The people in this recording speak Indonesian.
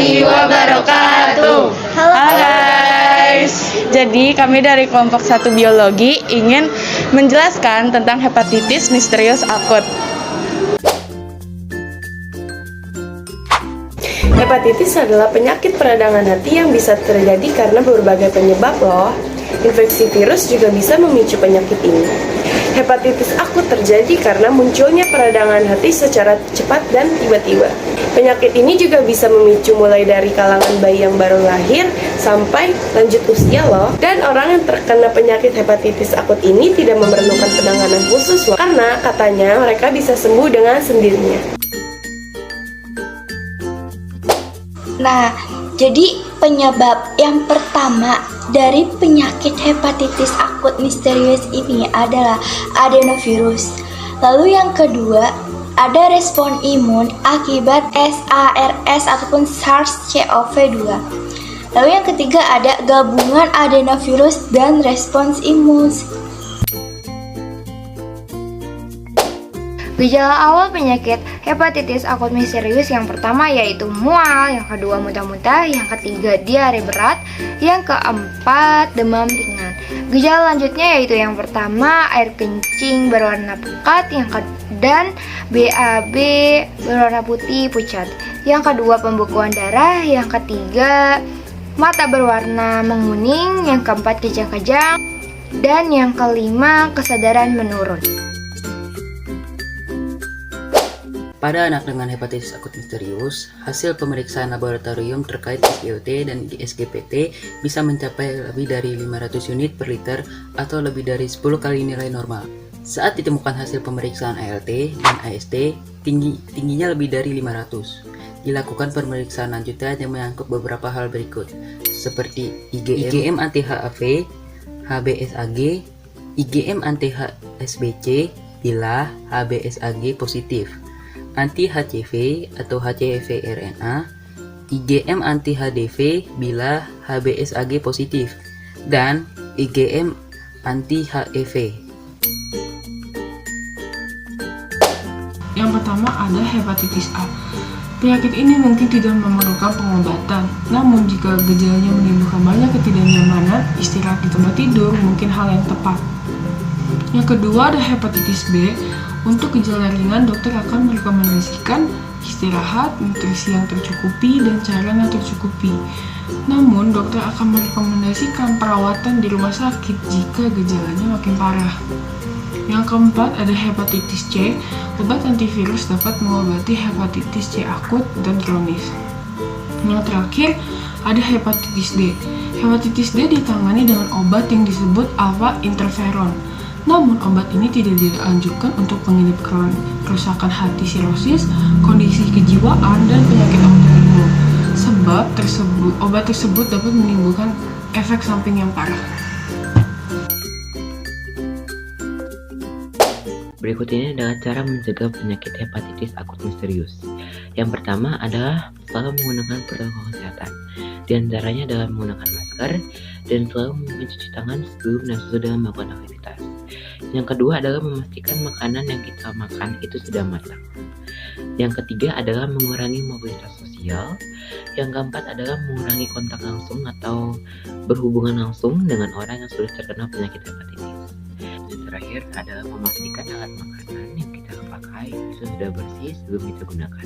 warahmatullahi wabarakatuh. Halo guys. Jadi kami dari kelompok 1 biologi ingin menjelaskan tentang hepatitis misterius akut. Hepatitis adalah penyakit peradangan hati yang bisa terjadi karena berbagai penyebab loh. Infeksi virus juga bisa memicu penyakit ini. Hepatitis akut terjadi karena munculnya peradangan hati secara cepat dan tiba-tiba. Penyakit ini juga bisa memicu mulai dari kalangan bayi yang baru lahir sampai lanjut usia loh. Dan orang yang terkena penyakit hepatitis akut ini tidak memerlukan penanganan khusus loh, karena katanya mereka bisa sembuh dengan sendirinya. Nah, jadi penyebab yang pertama dari penyakit hepatitis akut misterius ini adalah adenovirus. Lalu yang kedua, ada respon imun akibat SARS ataupun SARS-CoV-2. Lalu yang ketiga ada gabungan adenovirus dan respons imun. Gejala awal penyakit hepatitis akut misterius yang pertama yaitu mual, yang kedua muntah-muntah, yang ketiga diare berat, yang keempat demam ringan. Gejala lanjutnya yaitu yang pertama air kencing berwarna pekat, dan BAB berwarna putih pucat. Yang kedua pembekuan darah, yang ketiga mata berwarna menguning, yang keempat kejang-kejang, dan yang kelima kesadaran menurun. Pada anak dengan hepatitis akut misterius, hasil pemeriksaan laboratorium terkait SGOT dan SGPT bisa mencapai lebih dari 500 unit per liter atau lebih dari 10 kali nilai normal. Saat ditemukan hasil pemeriksaan ALT dan AST, tingginya lebih dari 500. Dilakukan pemeriksaan lanjutan yang mengangkut beberapa hal berikut, seperti IgM anti-HAV, HBsAg, IgM anti-HSBC bila HBsAg positif, anti-HCV atau HCV-RNA, IgM anti-HDV bila HBsAg positif, dan IgM anti-HEV. Yang pertama ada hepatitis A. Penyakit ini mungkin tidak memerlukan pengobatan, namun jika gejalanya menimbulkan banyak ketidaknyamanan, istirahat di tempat tidur mungkin hal yang tepat. Yang kedua ada hepatitis B. Untuk gejala ringan, dokter akan merekomendasikan istirahat, nutrisi yang tercukupi, dan cairan yang tercukupi. Namun, dokter akan merekomendasikan perawatan di rumah sakit jika gejalanya makin parah. Yang keempat ada hepatitis C. Obat antivirus dapat mengobati hepatitis C akut dan kronis. Yang terakhir ada hepatitis D. Hepatitis D ditangani dengan obat yang disebut alpha interferon. Namun, obat ini tidak dianjurkan untuk pengidap kerusakan hati sirosis, kondisi kejiwaan, dan penyakit autoimun. Sebab obat tersebut dapat menimbulkan efek samping yang parah. Berikut ini adalah cara mencegah penyakit hepatitis akut misterius. Yang pertama adalah selalu menggunakan protokol kesehatan. Di antaranya adalah menggunakan masker dan selalu mencuci tangan sebelum dan sesudah melakukan aktivitas. Yang kedua adalah memastikan makanan yang kita makan itu sudah matang. Yang ketiga adalah mengurangi mobilitas sosial. Yang keempat adalah mengurangi kontak langsung atau berhubungan langsung dengan orang yang sudah terkena penyakit hepatitis. Yang terakhir adalah memastikan alat makanan yang kita pakai itu sudah bersih sebelum kita gunakan.